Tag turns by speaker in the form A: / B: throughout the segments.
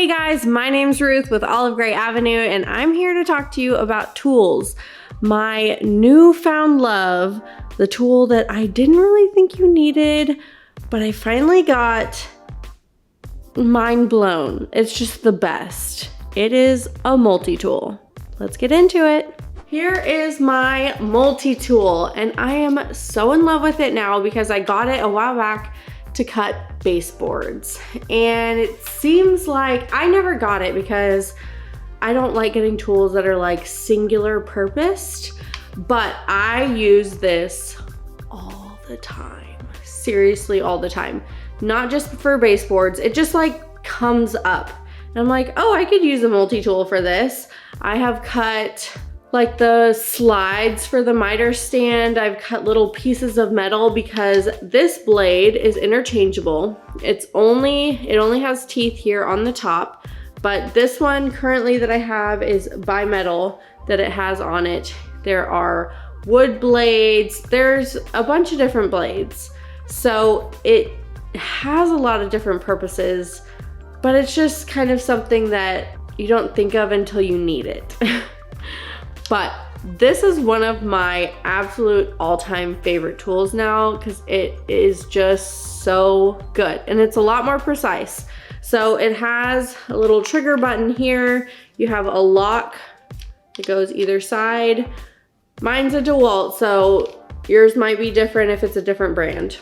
A: Hey guys, my name's Ruth with Olive Grey Avenue, and I'm here to talk to you about tools. My newfound love, the tool that I didn't really think you needed, but I finally got mind blown. It's just the best. It is a multi-tool. Let's get into it. Here is my multi-tool, and I am so in love with it now because I got it a while back to cut baseboards. And it seems like I never got it because I don't like getting tools that are like singular purposed, but I use this all the time. Seriously, all the time. Not just for baseboards, it just like comes up. And I'm like, oh, I could use a multi-tool for this. I have cut like the slides for the miter stand. I've cut little pieces of metal because this blade is interchangeable. It only has teeth here on the top, but this one currently that I have is bimetal that it has on it. There are wood blades, there's a bunch of different blades. So it has a lot of different purposes, but it's just kind of something that you don't think of until you need it. But this is one of my absolute all-time favorite tools now because it is just so good and it's a lot more precise. So it has a little trigger button here. You have a lock that goes either side. Mine's a DeWalt, so yours might be different if it's a different brand.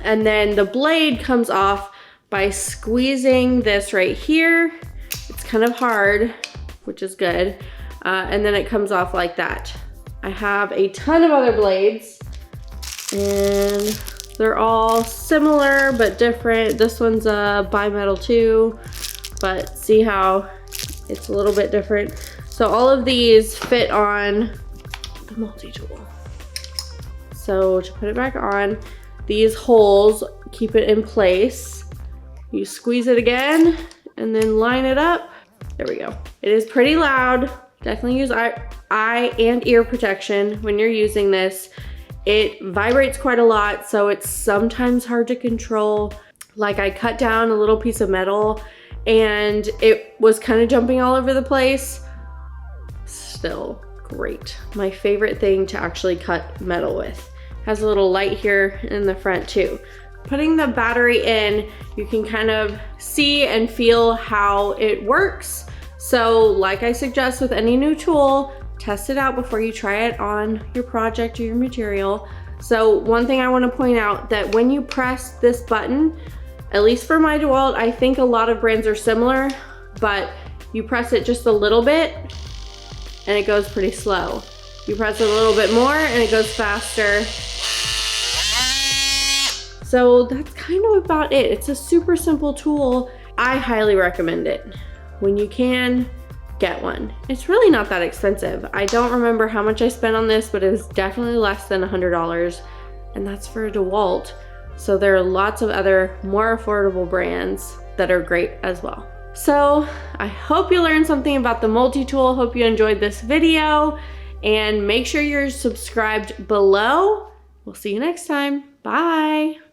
A: And then the blade comes off by squeezing this right here. It's kind of hard, which is good. And then it comes off like that. I have a ton of other blades and they're all similar but different. This one's a bimetal too, but see how it's a little bit different. So all of these fit on the multi-tool. So to put it back on, these holes keep it in place. You squeeze it again and then line it up. There we go. It is pretty loud. Definitely use eye and ear protection when you're using this. It vibrates quite a lot, so it's sometimes hard to control. Like I cut down a little piece of metal and it was kind of jumping all over the place. Still great. My favorite thing to actually cut metal with. Has a little light here in the front too. Putting the battery in, you can kind of see and feel how it works. So like I suggest with any new tool, test it out before you try it on your project or your material. So one thing I want to point out that when you press this button, at least for my DeWalt, I think a lot of brands are similar, but you press it just a little bit and it goes pretty slow. You press it a little bit more and it goes faster. So that's kind of about it. It's a super simple tool. I highly recommend it. When you can, get one. It's really not that expensive. I don't remember how much I spent on this, but it was definitely less than $100, and that's for a DeWalt. So there are lots of other more affordable brands that are great as well. So I hope you learned something about the multi-tool. Hope you enjoyed this video, and make sure you're subscribed below. We'll see you next time. Bye.